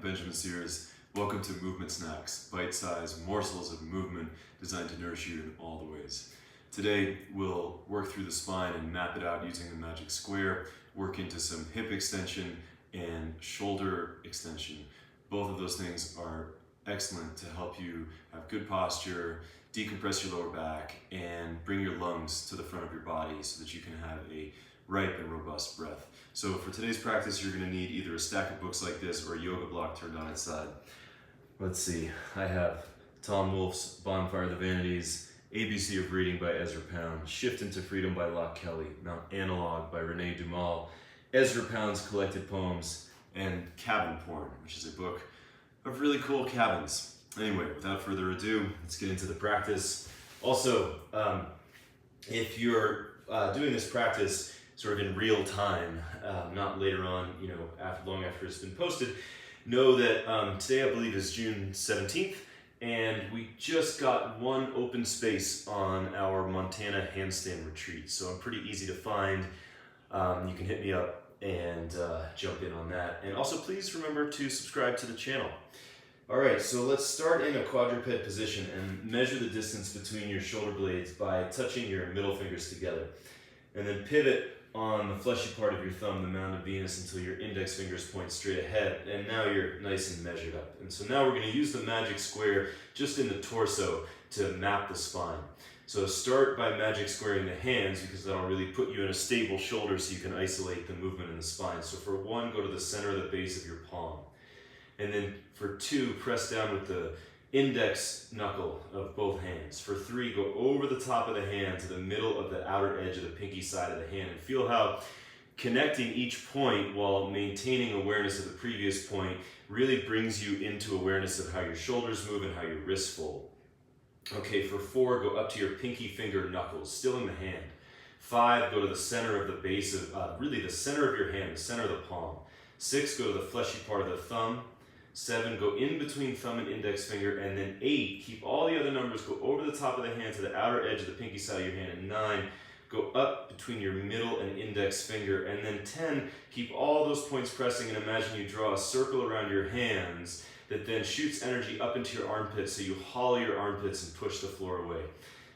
Benjamin Sears. Welcome to Movement Snacks, bite-sized morsels of movement designed to nourish you in all the ways. Today, we'll work through the spine and map it out using the magic square, work into some hip extension and shoulder extension. Both of those things are excellent to help you have good posture, decompress your lower back, and bring your lungs to the front of your body so that you can have a ripe and robust breath. So for today's practice, you're going to need either a stack of books like this or a yoga block turned on its side. Let's see, I have Tom Wolfe's Bonfire of the Vanities, ABC of Reading by Ezra Pound, Shift into Freedom by Locke Kelly, Mount Analog by Renee Dumal, Ezra Pound's collected poems, and Cabin Porn, which is a book of really cool cabins. Anyway, without further ado, let's get into the practice. Also, if you're doing this practice sort of in real time, not later on, long after it's been posted, know that today I believe is June 17th, and we just got one open space on our Montana handstand retreat, so I'm pretty easy to find. You can hit me up and jump in on that. And also please remember to subscribe to the channel. All right, so let's start in a quadruped position and measure the distance between your shoulder blades by touching your middle fingers together. And then pivot on the fleshy part of your thumb, the mound of Venus, until your index fingers point straight ahead. And now you're nice and measured up. And so now we're going to use the magic square just in the torso to map the spine. So start by magic squaring the hands, because that'll really put you in a stable shoulder so you can isolate the movement in the spine. So for 1, go to the center of the base of your palm. And then for 2, press down with the index knuckle of both hands. For 3, go over the top of the hand to the middle of the outer edge of the pinky side of the hand, and feel how connecting each point while maintaining awareness of the previous point really brings you into awareness of how your shoulders move and how your wrists fold. Okay, for 4, go up to your pinky finger knuckles, still in the hand. 5, go to the center of the base of, really the center of your hand, the center of the palm. 6, go to the fleshy part of the thumb. 7, go in between thumb and index finger, and then 8, keep all the other numbers, go over the top of the hand to the outer edge of the pinky side of your hand, and 9, go up between your middle and index finger, and then 10, keep all those points pressing, and imagine you draw a circle around your hands that then shoots energy up into your armpits, so you hollow your armpits and push the floor away.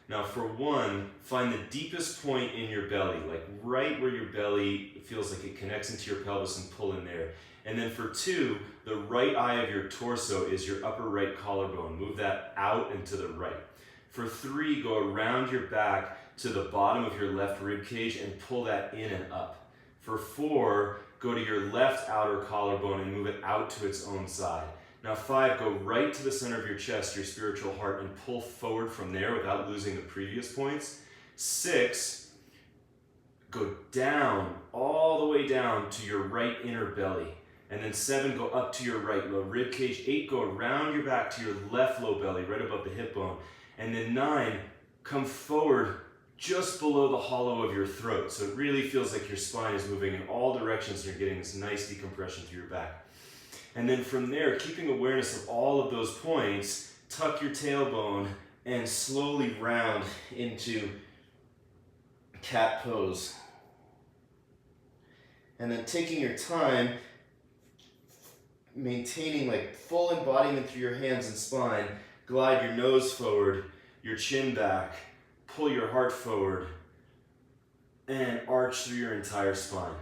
Now for 1, find the deepest point in your belly, like right where your belly feels like it connects into your pelvis, and pull in there. And then for 2, the right eye of your torso is your upper right collarbone. Move that out and to the right. For 3, go around your back to the bottom of your left rib cage and pull that in and up. For 4, go to your left outer collarbone and move it out to its own side. Now 5, go right to the center of your chest, your spiritual heart, and pull forward from there without losing the previous points. 6, go down, all the way down to your right inner belly. And then 7, go up to your right low rib cage. 8, go around your back to your left low belly, right above the hip bone. And then 9, come forward just below the hollow of your throat. So it really feels like your spine is moving in all directions and you're getting this nice decompression through your back. And then from there, keeping awareness of all of those points, tuck your tailbone and slowly round into cat pose. And then taking your time, maintaining like full embodiment through your hands and spine, glide your nose forward, your chin back, pull your heart forward, and arch through your entire spine.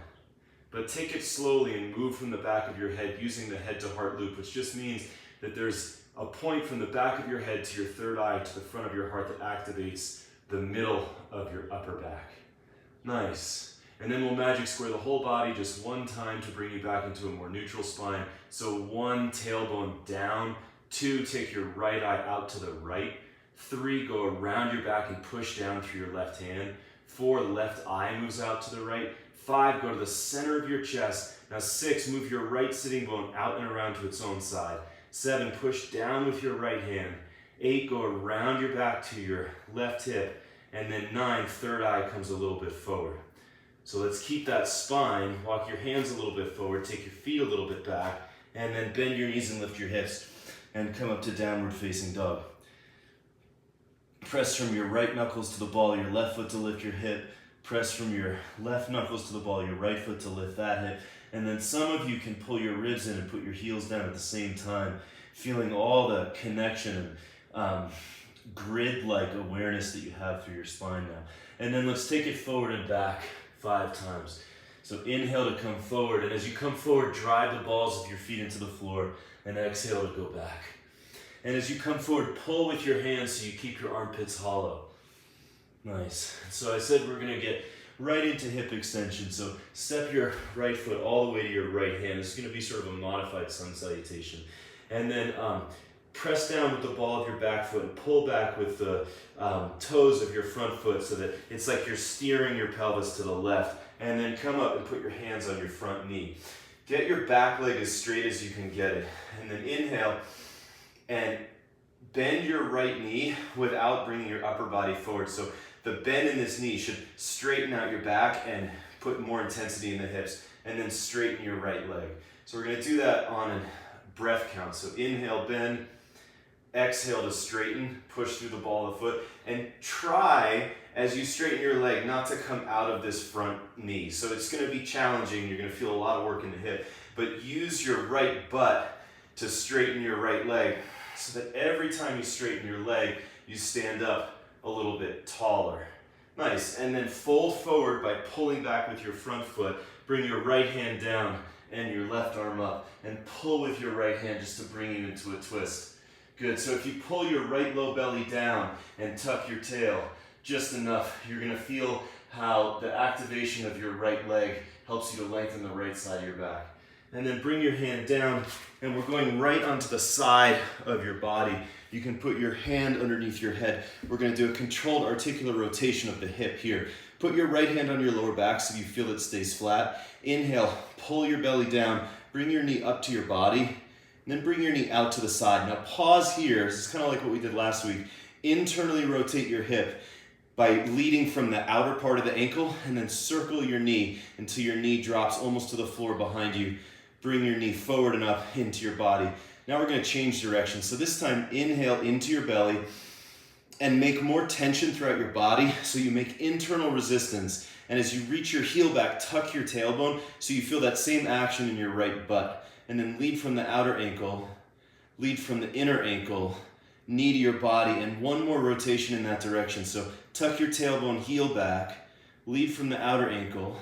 But take it slowly and move from the back of your head using the head to heart loop, which just means that there's a point from the back of your head to your third eye to the front of your heart that activates the middle of your upper back. Nice. And then we'll magic square the whole body just 1 time to bring you back into a more neutral spine. So 1, tailbone down. 2, take your right eye out to the right. 3, go around your back and push down through your left hand. 4, left eye moves out to the right. 5, go to the center of your chest. Now 6, move your right sitting bone out and around to its own side. 7, push down with your right hand. 8, go around your back to your left hip. And then 9, third eye comes a little bit forward. So let's keep that spine, walk your hands a little bit forward, take your feet a little bit back, and then bend your knees and lift your hips, and come up to downward facing dog. Press from your right knuckles to the ball of your left foot to lift your hip. Press from your left knuckles to the ball of your right foot to lift that hip. And then some of you can pull your ribs in and put your heels down at the same time, feeling all the connection and grid-like awareness that you have through your spine now. And then let's take it forward and back 5 times. So inhale to come forward, and as you come forward, drive the balls of your feet into the floor, and exhale to go back. And as you come forward, pull with your hands so you keep your armpits hollow. Nice. So I said we're gonna get right into hip extension. So step your right foot all the way to your right hand. This is gonna be sort of a modified sun salutation. And then press down with the ball of your back foot and pull back with the toes of your front foot so that it's like you're steering your pelvis to the left. And then come up and put your hands on your front knee. Get your back leg as straight as you can get it. And then inhale and bend your right knee without bringing your upper body forward. So the bend in this knee should straighten out your back and put more intensity in the hips. And then straighten your right leg. So we're going to do that on a breath count. So inhale, bend. Exhale to straighten, push through the ball of the foot, and try as you straighten your leg not to come out of this front knee. So it's going to be challenging. You're going to feel a lot of work in the hip, but use your right butt to straighten your right leg so that every time you straighten your leg, you stand up a little bit taller. Nice. And then fold forward by pulling back with your front foot. Bring your right hand down and your left arm up, and pull with your right hand just to bring you into a twist. Good, so if you pull your right low belly down and tuck your tail just enough, you're gonna feel how the activation of your right leg helps you to lengthen the right side of your back. And then bring your hand down, and we're going right onto the side of your body. You can put your hand underneath your head. We're gonna do a controlled articular rotation of the hip here. Put your right hand on your lower back so you feel it stays flat. Inhale, pull your belly down, bring your knee up to your body, and then bring your knee out to the side. Now pause here. This is kind of like what we did last week. Internally rotate your hip by leading from the outer part of the ankle, and then circle your knee until your knee drops almost to the floor behind you. Bring your knee forward and up into your body. Now we're going to change direction. So this time, inhale into your belly and make more tension throughout your body so you make internal resistance. And as you reach your heel back, tuck your tailbone so you feel that same action in your right butt. And then lead from the outer ankle, lead from the inner ankle, knee to your body, and one more rotation in that direction. So tuck your tailbone, heel back, lead from the outer ankle,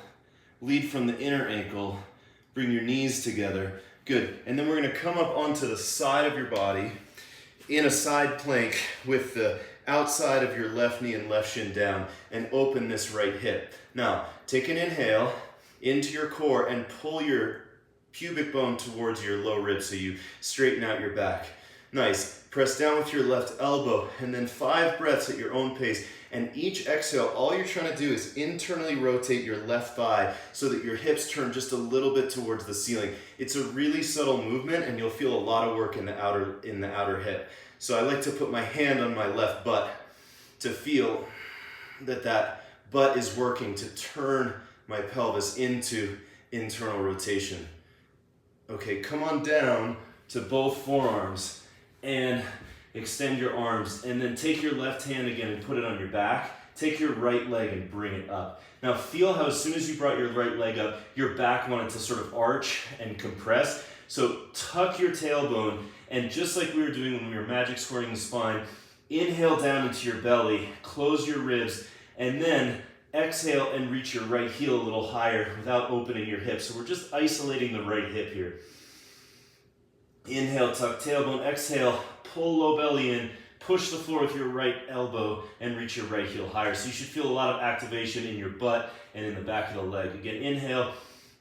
lead from the inner ankle, bring your knees together. Good. And then we're going to come up onto the side of your body in a side plank with the outside of your left knee and left shin down, and open this right hip. Now, take an inhale into your core and pull your pubic bone towards your low rib so you straighten out your back. Nice. Press down with your left elbow, and then 5 breaths at your own pace. And each exhale, all you're trying to do is internally rotate your left thigh so that your hips turn just a little bit towards the ceiling. It's a really subtle movement, and you'll feel a lot of work in the outer hip. So I like to put my hand on my left butt to feel that butt is working to turn my pelvis into internal rotation. Okay, come on down to both forearms and extend your arms, and then take your left hand again and put it on your back. Take your right leg and bring it up. Now feel how as soon as you brought your right leg up, your back wanted to sort of arch and compress. So tuck your tailbone, and just like we were doing when we were magic squaring the spine, inhale down into your belly, close your ribs, and then exhale and reach your right heel a little higher without opening your hips. So we're just isolating the right hip here. Inhale, tuck tailbone. Exhale, pull low belly in. Push the floor with your right elbow and reach your right heel higher. So you should feel a lot of activation in your butt and in the back of the leg. Again, inhale,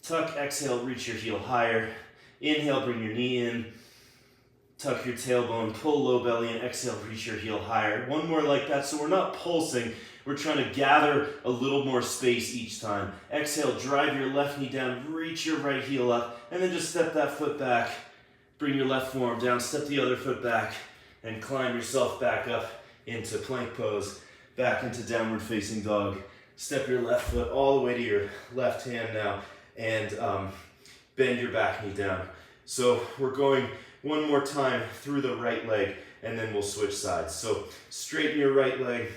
tuck, exhale, reach your heel higher. Inhale, bring your knee in. Tuck your tailbone, pull low belly in. Exhale, reach your heel higher. One more like that. So we're not pulsing. We're trying to gather a little more space each time. Exhale, drive your left knee down, reach your right heel up, and then just step that foot back. Bring your left forearm down, step the other foot back, and climb yourself back up into plank pose, back into downward facing dog. Step your left foot all the way to your left hand now, and bend your back knee down. So we're going one more time through the right leg, and then we'll switch sides. So straighten your right leg,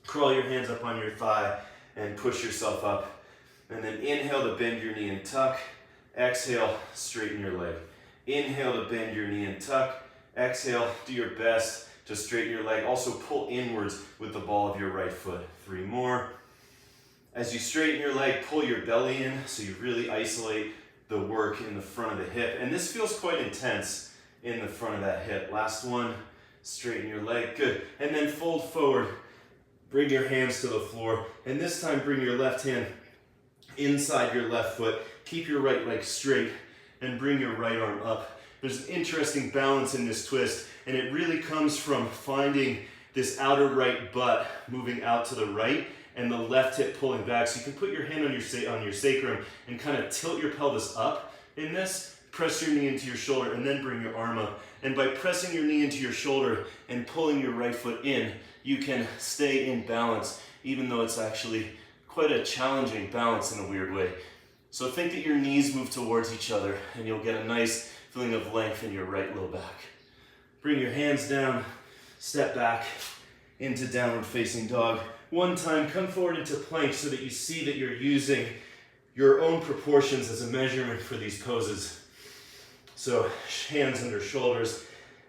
crawl your hands up on your thigh, and push yourself up. And then inhale to bend your knee and tuck. Exhale, straighten your leg. Inhale to bend your knee and tuck. Exhale, do your best to straighten your leg. Also pull inwards with the ball of your right foot. 3 more. As you straighten your leg, pull your belly in so you really isolate the work in the front of the hip. And this feels quite intense in the front of that hip. Last one, straighten your leg. Good. And then fold forward. Bring your hands to the floor. And this time bring your left hand inside your left foot. Keep your right leg straight and bring your right arm up. There's an interesting balance in this twist, and it really comes from finding this outer right butt moving out to the right and the left hip pulling back. So you can put your hand on your sacrum and kind of tilt your pelvis up in this. Press your knee into your shoulder and then bring your arm up. And by pressing your knee into your shoulder and pulling your right foot in, you can stay in balance, even though it's actually quite a challenging balance in a weird way. So think that your knees move towards each other and you'll get a nice feeling of length in your right low back. Bring your hands down, step back into downward facing dog. One time, come forward into plank so that you see that you're using your own proportions as a measurement for these poses. So hands under shoulders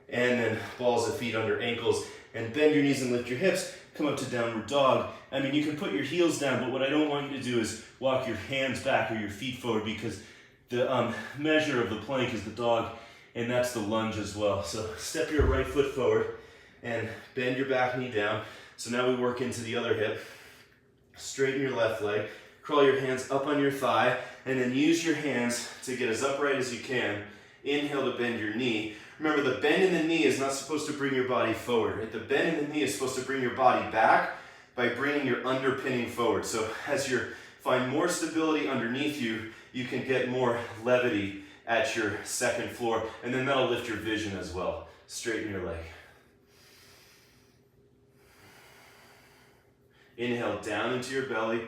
and then balls of feet under ankles, and bend your knees and lift your hips. Come up to downward dog. I mean, you can put your heels down, but what I don't want you to do is walk your hands back or your feet forward, because the measure of the plank is the dog, and that's the lunge as well. So step your right foot forward and bend your back knee down. So now we work into the other hip. Straighten your left leg. Crawl your hands up on your thigh, and then use your hands to get as upright as you can. Inhale to bend your knee. Remember, the bend in the knee is not supposed to bring your body forward. Right? The bend in the knee is supposed to bring your body back by bringing your underpinning forward. So as you find more stability underneath you, you can get more levity at your second floor, and then that'll lift your vision as well. Straighten your leg. Inhale down into your belly.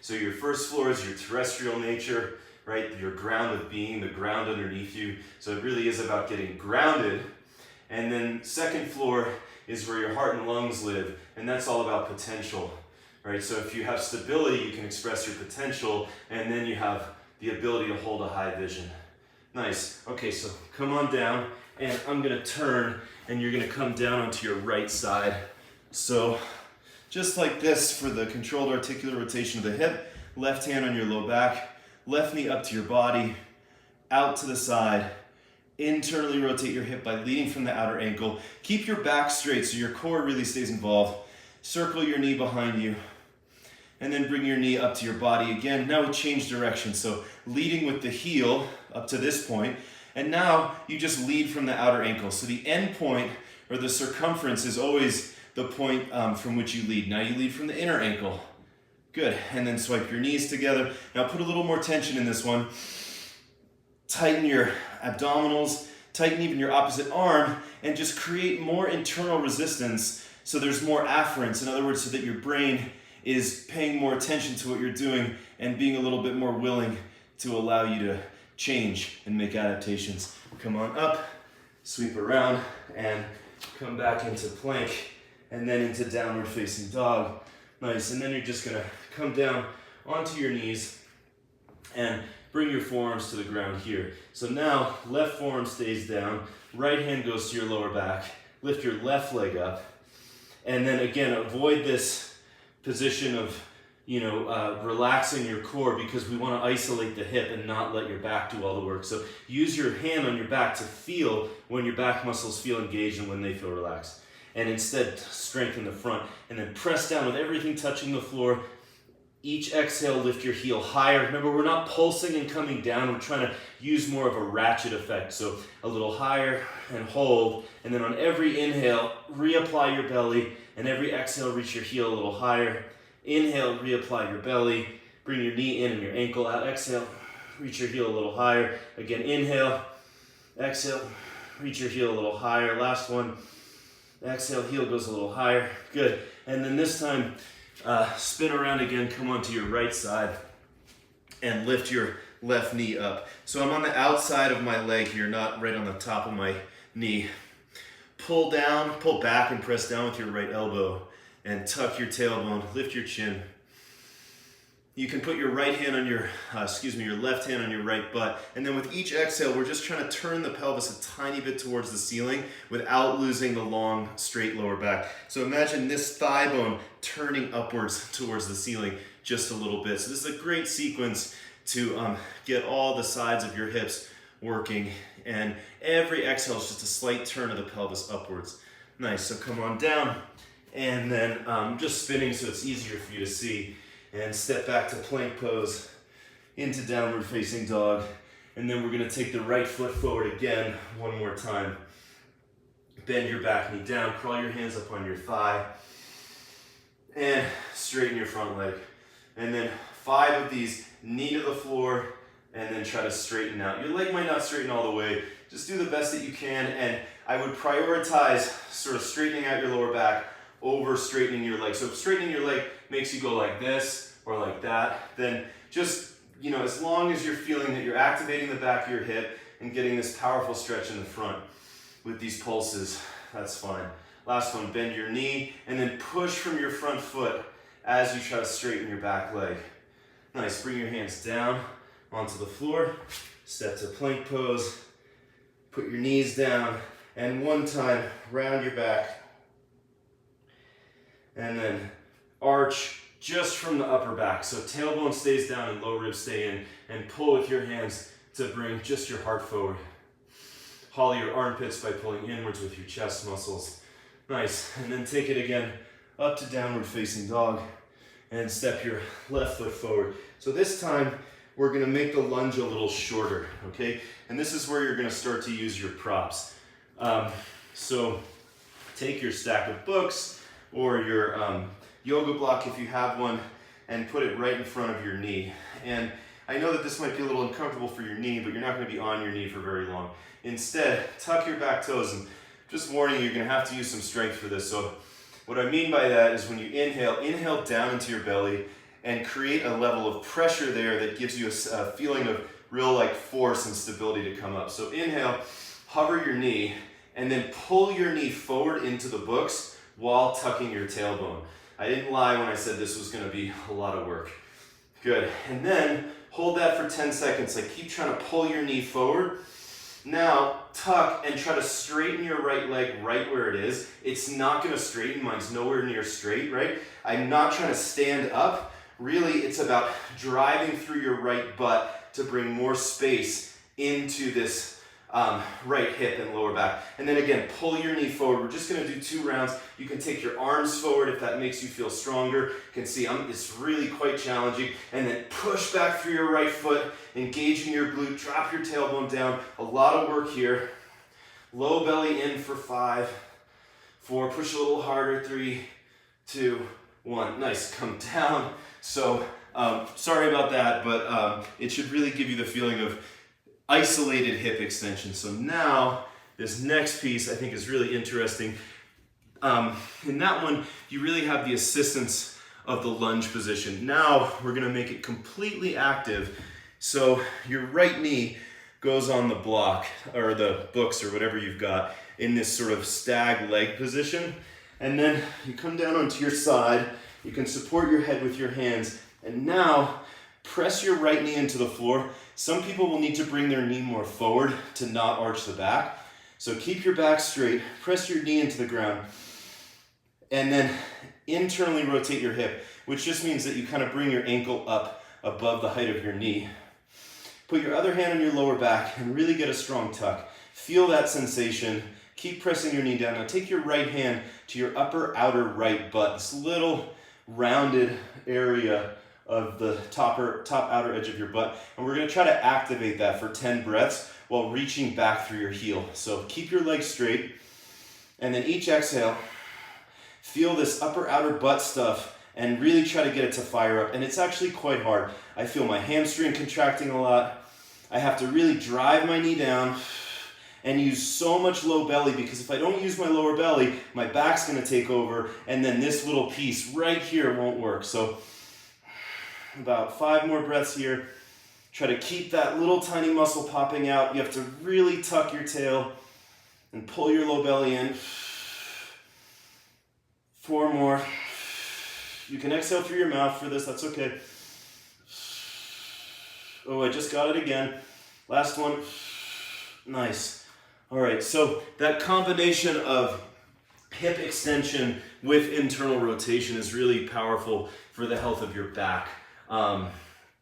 So your first floor is your terrestrial nature, right? Your ground of being, the ground underneath you. So it really is about getting grounded. And then second floor is where your heart and lungs live, and that's all about potential, right? So if you have stability, you can express your potential, and then you have the ability to hold a high vision. Nice. Okay, so come on down, and I'm gonna turn, and you're gonna come down onto your right side. So just like this for the controlled articular rotation of the hip, left hand on your low back, left knee up to your body, out to the side. Internally rotate your hip by leading from the outer ankle. Keep your back straight so your core really stays involved. Circle your knee behind you. And then bring your knee up to your body again. Now we change direction. So leading with the heel up to this point. And now you just lead from the outer ankle. So the end point, or the circumference, is always the point from which you lead. Now you lead from the inner ankle. Good. And then swipe your knees together. Now put a little more tension in this one. Tighten your abdominals, tighten even your opposite arm, and just create more internal resistance so there's more afference. In other words, so that your brain is paying more attention to what you're doing and being a little bit more willing to allow you to change and make adaptations. Come on up, sweep around, and come back into plank, and then into downward facing dog. Nice. And then you're just gonna come down onto your knees and bring your forearms to the ground here. So now, left forearm stays down, right hand goes to your lower back, lift your left leg up, and then again, avoid this position of, relaxing your core, because we want to isolate the hip and not let your back do all the work. So use your hand on your back to feel when your back muscles feel engaged and when they feel relaxed. And instead, strengthen the front, and then press down with everything touching the floor. Each exhale, lift your heel higher. Remember, we're not pulsing and coming down. We're trying to use more of a ratchet effect. So a little higher and hold. And then on every inhale, reapply your belly. And every exhale, reach your heel a little higher. Inhale, reapply your belly. Bring your knee in and your ankle out. Exhale, reach your heel a little higher. Again, inhale. Exhale, reach your heel a little higher. Last one. Exhale, heel goes a little higher. Good. And then this time, spin around again, come onto your right side, and lift your left knee up. So I'm on the outside of my leg here, not right on the top of my knee. Pull down, pull back and press down with your right elbow, and tuck your tailbone, lift your chin. You can put your right hand on your, your left hand on your right butt. And then with each exhale, we're just trying to turn the pelvis a tiny bit towards the ceiling without losing the long, straight lower back. So imagine this thigh bone turning upwards towards the ceiling just a little bit. So this is a great sequence to get all the sides of your hips working. And every exhale is just a slight turn of the pelvis upwards. Nice, so come on down. And then just spinning so it's easier for you to see. And step back to plank pose, into downward facing dog. And then we're gonna take the right foot forward again, one more time. Bend your back knee down, crawl your hands up on your thigh, and straighten your front leg. And then 5 of these, knee to the floor, and then try to straighten out. Your leg might not straighten all the way, just do the best that you can, and I would prioritize sort of straightening out your lower back over straightening your leg. So if straightening your leg makes you go like this or like that, then just, as long as you're feeling that you're activating the back of your hip and getting this powerful stretch in the front with these pulses, that's fine. Last one, bend your knee and then push from your front foot as you try to straighten your back leg. Nice, bring your hands down onto the floor, step to plank pose, put your knees down, and one time, round your back, and then arch just from the upper back. So tailbone stays down and low ribs stay in, and pull with your hands to bring just your heart forward. Hollow your armpits by pulling inwards with your chest muscles. Nice, and then take it again up to downward facing dog and step your left foot forward. So this time, we're gonna make the lunge a little shorter, okay? And this is where you're gonna start to use your props. So take your stack of books or your yoga block if you have one, and put it right in front of your knee. And I know that this might be a little uncomfortable for your knee, but you're not gonna be on your knee for very long. Instead, tuck your back toes, and just warning you, you're gonna have to use some strength for this. So what I mean by that is when you inhale down into your belly and create a level of pressure there that gives you a feeling of real force and stability to come up. So inhale, hover your knee, and then pull your knee forward into the books while tucking your tailbone. I didn't lie when I said this was gonna be a lot of work. Good, and then hold that for 10 seconds. Keep trying to pull your knee forward. Now, tuck and try to straighten your right leg right where it is. It's not gonna straighten, mine's nowhere near straight, right? I'm not trying to stand up. Really, it's about driving through your right butt to bring more space into this right hip and lower back. And then again, pull your knee forward. We're just gonna do 2 rounds. You can take your arms forward if that makes you feel stronger. You can see it's really quite challenging. And then push back through your right foot, engaging your glute, drop your tailbone down. A lot of work here. Low belly in for 5, 4, push a little harder, 3, 2, 1. Nice, come down. So, sorry about that, but it should really give you the feeling of isolated hip extension. So now, this next piece I think is really interesting. In that one, you really have the assistance of the lunge position. Now, we're gonna make it completely active. So your right knee goes on the block, or the books, or whatever you've got, in this sort of stag leg position. And then you come down onto your side, you can support your head with your hands, and now press your right knee into the floor. Some people will need to bring their knee more forward to not arch the back. So keep your back straight, press your knee into the ground, and then internally rotate your hip, which just means that you kind of bring your ankle up above the height of your knee. Put your other hand on your lower back and really get a strong tuck. Feel that sensation. Keep pressing your knee down. Now take your right hand to your upper outer right butt, this little rounded area of the top outer edge of your butt. And we're gonna try to activate that for 10 breaths while reaching back through your heel. So keep your legs straight, and then each exhale, feel this upper outer butt stuff and really try to get it to fire up. And it's actually quite hard. I feel my hamstring contracting a lot. I have to really drive my knee down and use so much low belly, because if I don't use my lower belly, my back's gonna take over, and then this little piece right here won't work. So about 5 more breaths here. Try to keep that little tiny muscle popping out. You have to really tuck your tail and pull your low belly in. 4 more. You can exhale through your mouth for this, that's okay. Oh, I just got it again. Last one. Nice. All right, so that combination of hip extension with internal rotation is really powerful for the health of your back.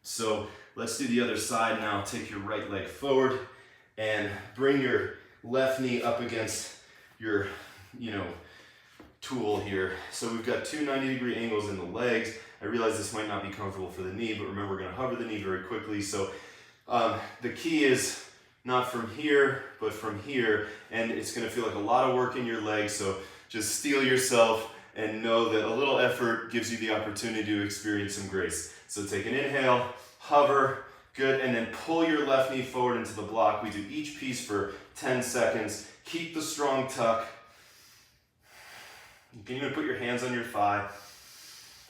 So let's do the other side now. Take your right leg forward and bring your left knee up against your, tool here. So we've got two 90-degree angles in the legs. I realize this might not be comfortable for the knee, but remember we're going to hover the knee very quickly. So the key is not from here, but from here, and it's going to feel like a lot of work in your legs. So just steel yourself and know that a little effort gives you the opportunity to experience some grace. So take an inhale, hover, good, and then pull your left knee forward into the block. We do each piece for 10 seconds. Keep the strong tuck. You can even put your hands on your thigh.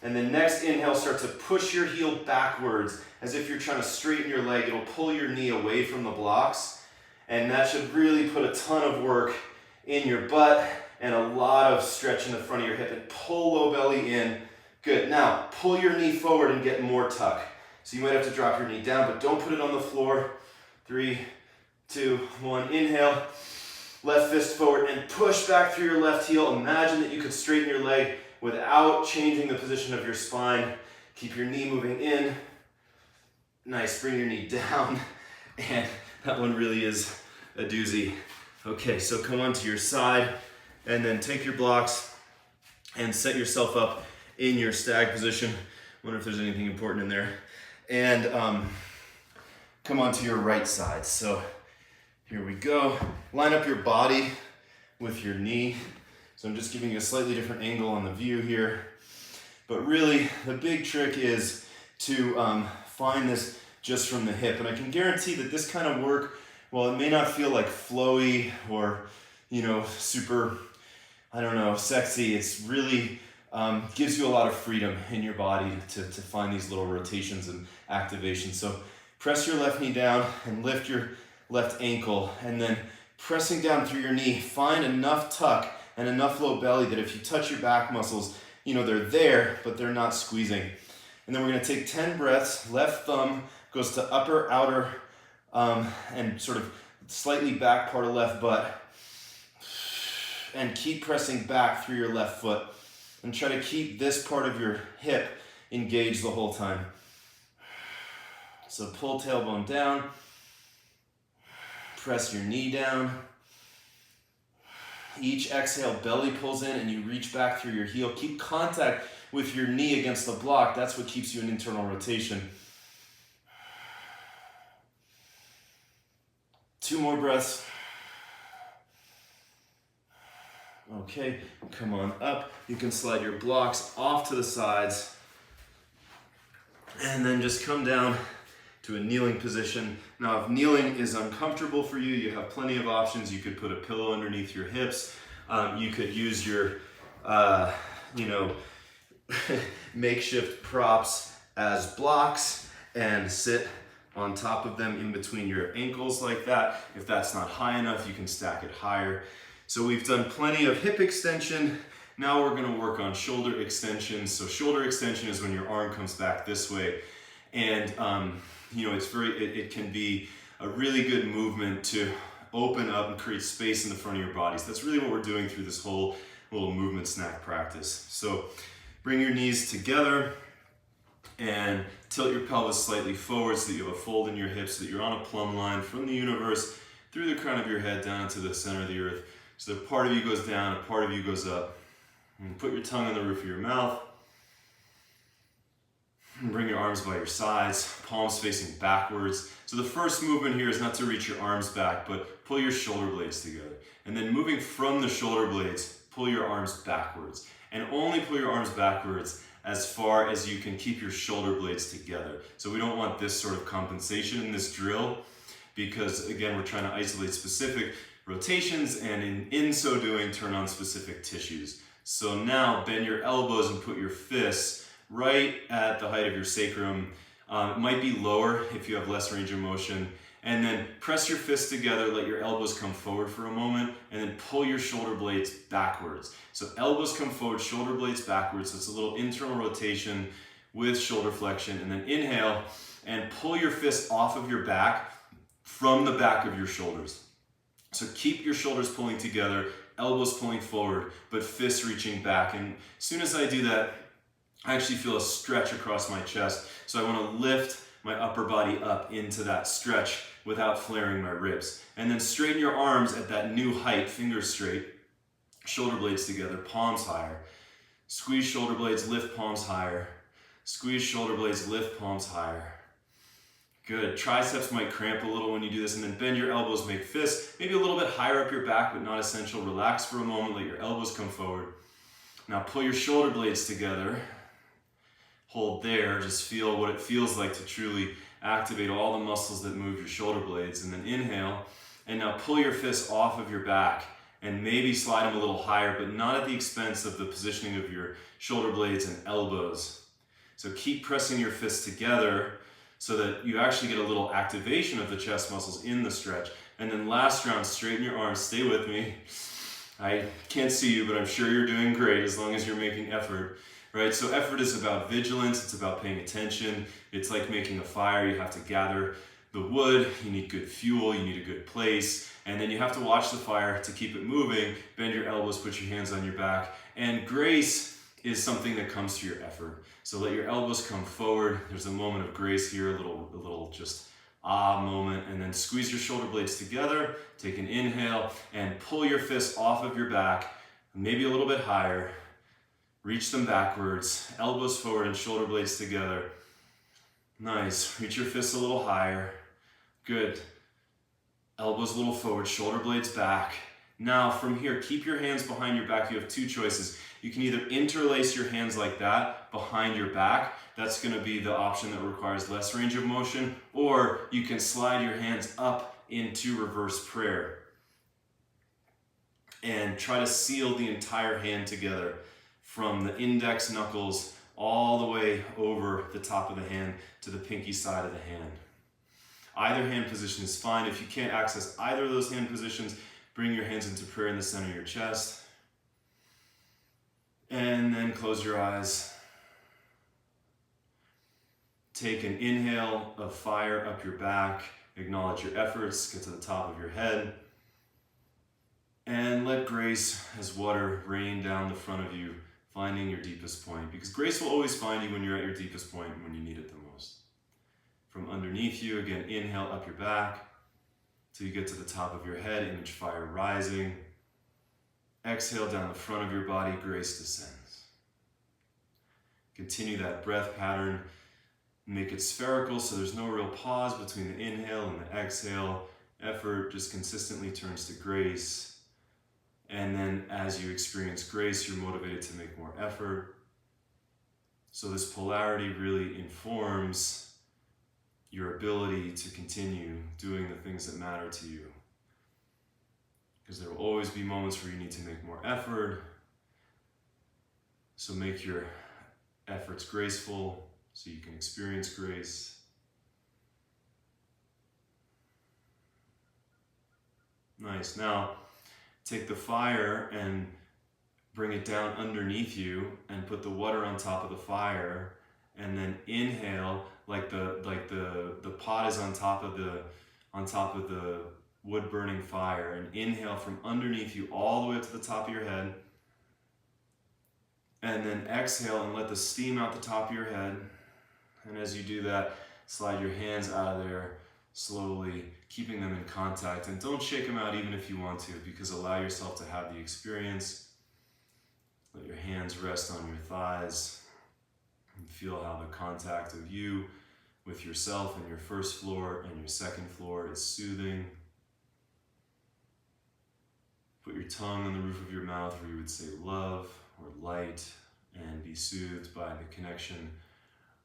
And then next inhale, start to push your heel backwards as if you're trying to straighten your leg. It'll pull your knee away from the blocks. And that should really put a ton of work in your butt and a lot of stretch in the front of your hip. And pull low belly in. Good. Now, pull your knee forward and get more tuck. So you might have to drop your knee down, but don't put it on the floor. 3, 2, 1. Inhale. Left fist forward and push back through your left heel. Imagine that you could straighten your leg without changing the position of your spine. Keep your knee moving in. Nice, bring your knee down. And that one really is a doozy. Okay, so come onto your side and then take your blocks and set yourself up in your stag position. Wonder if there's anything important in there. And come onto your right side. So here we go. Line up your body with your knee. So I'm just giving you a slightly different angle on the view here. But really, the big trick is to find this just from the hip. And I can guarantee that this kind of work, while it may not feel like flowy or, super, sexy, it's really gives you a lot of freedom in your body to find these little rotations and activations. So press your left knee down and lift your left ankle, and then pressing down through your knee, find enough tuck and enough low belly that if you touch your back muscles, they're there, but they're not squeezing. And then we're going to take 10 breaths. Left thumb goes to upper, outer, and sort of slightly back part of left butt. And keep pressing back through your left foot. And try to keep this part of your hip engaged the whole time. So pull tailbone down. Press your knee down. Each exhale, belly pulls in and you reach back through your heel. Keep contact with your knee against the block. That's what keeps you in internal rotation. 2 more breaths. Okay, come on up. You can slide your blocks off to the sides. And then just come down to a kneeling position. Now, if kneeling is uncomfortable for you, you have plenty of options. You could put a pillow underneath your hips. You could use your, makeshift props as blocks and sit on top of them in between your ankles like that. If that's not high enough, you can stack it higher. So we've done plenty of hip extension. Now we're going to work on shoulder extension. So shoulder extension is when your arm comes back this way. And it can be a really good movement to open up and create space in the front of your body. So that's really what we're doing through this whole little movement snack practice. So bring your knees together and tilt your pelvis slightly forward so that you have a fold in your hips, so that you're on a plumb line from the universe through the crown of your head down to the center of the earth. So that part of you goes down, a part of you goes up. And put your tongue on the roof of your mouth. And bring your arms by your sides, palms facing backwards. So the first movement here is not to reach your arms back, but pull your shoulder blades together. And then moving from the shoulder blades, pull your arms backwards. And only pull your arms backwards as far as you can keep your shoulder blades together. So we don't want this sort of compensation in this drill, because again, we're trying to isolate specific rotations and in so doing, turn on specific tissues. So now bend your elbows and put your fists right at the height of your sacrum. It might be lower if you have less range of motion. And then press your fists together, let your elbows come forward for a moment, and then pull your shoulder blades backwards. So elbows come forward, shoulder blades backwards. So it's a little internal rotation with shoulder flexion. And then inhale and pull your fist off of your back from the back of your shoulders. So keep your shoulders pulling together, elbows pulling forward, but fists reaching back. And as soon as I do that, I actually feel a stretch across my chest. So I want to lift my upper body up into that stretch without flaring my ribs. And then straighten your arms at that new height, fingers straight, shoulder blades together, palms higher. Squeeze shoulder blades, lift palms higher. Squeeze shoulder blades, lift palms higher. Good. Triceps might cramp a little when you do this, and then bend your elbows, make fists, maybe a little bit higher up your back, but not essential. Relax for a moment, let your elbows come forward. Now pull your shoulder blades together. Hold there, just feel what it feels like to truly activate all the muscles that move your shoulder blades, and then inhale, and now pull your fists off of your back, and maybe slide them a little higher, but not at the expense of the positioning of your shoulder blades and elbows. So keep pressing your fists together, so that you actually get a little activation of the chest muscles in the stretch. And then last round, straighten your arms, stay with me. I can't see you, but I'm sure you're doing great as long as you're making effort, right? So effort is about vigilance, it's about paying attention. It's like making a fire, you have to gather the wood, you need good fuel, you need a good place, and then you have to watch the fire to keep it moving, bend your elbows, put your hands on your back, and grace is something that comes through your effort. So let your elbows come forward. There's a moment of grace here, a little just moment, and then squeeze your shoulder blades together. Take an inhale and pull your fists off of your back, maybe a little bit higher. Reach them backwards, elbows forward and shoulder blades together. Nice. Reach your fists a little higher. Good. Elbows a little forward, shoulder blades back. Now from here, keep your hands behind your back. You have two choices. You can either interlace your hands like that behind your back. That's going to be the option that requires less range of motion. Or you can slide your hands up into reverse prayer and try to seal the entire hand together from the index knuckles all the way over the top of the hand to the pinky side of the hand. Either hand position is fine. If you can't access either of those hand positions, bring your hands into prayer in the center of your chest. And then close your eyes. Take an inhale of fire up your back. Acknowledge your efforts. Get to the top of your head. And let grace as water rain down the front of you, finding your deepest point. Because grace will always find you when you're at your deepest point, when you need it the most. From underneath you, again, inhale up your back till you get to the top of your head, image fire rising. Exhale down the front of your body, grace descends. Continue that breath pattern. Make it spherical so there's no real pause between the inhale and the exhale. Effort just consistently turns to grace. And then as you experience grace, you're motivated to make more effort. So this polarity really informs your ability to continue doing the things that matter to you. Because there will always be moments where you need to make more effort. So make your efforts graceful so you can experience grace. Nice. Now, take the fire and bring it down underneath you and put the water on top of the fire, and then inhale like the pot is on top of the wood burning fire, and inhale from underneath you all the way up to the top of your head, and then exhale and let the steam out the top of your head. And as you do that, slide your hands out of there slowly, keeping them in contact, and don't shake them out even if you want to, because allow yourself to have the experience. Let your hands rest on your thighs and feel how the contact of you with yourself and your first floor and your second floor is soothing. Put your tongue on the roof of your mouth where you would say love or light, and be soothed by the connection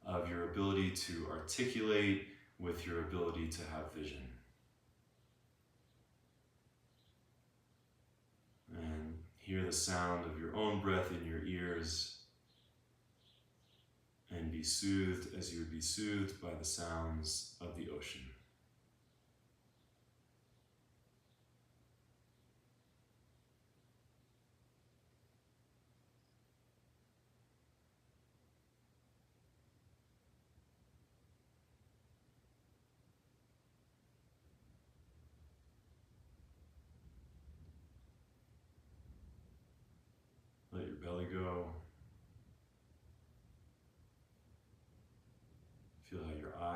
of your ability to articulate with your ability to have vision. And hear the sound of your own breath in your ears, and be soothed as you would be soothed by the sounds of the ocean.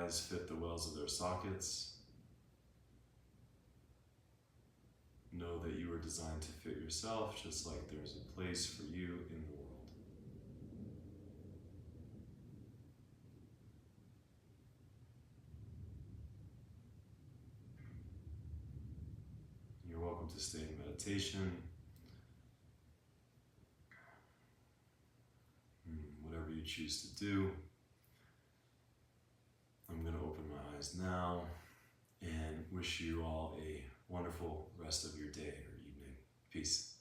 eyes fit the wells of their sockets. Know that you are designed to fit yourself, just like there's a place for you in the world. You're welcome to stay in meditation. Whatever you choose to do. I'm going to open my eyes now and wish you all a wonderful rest of your day or evening. Peace.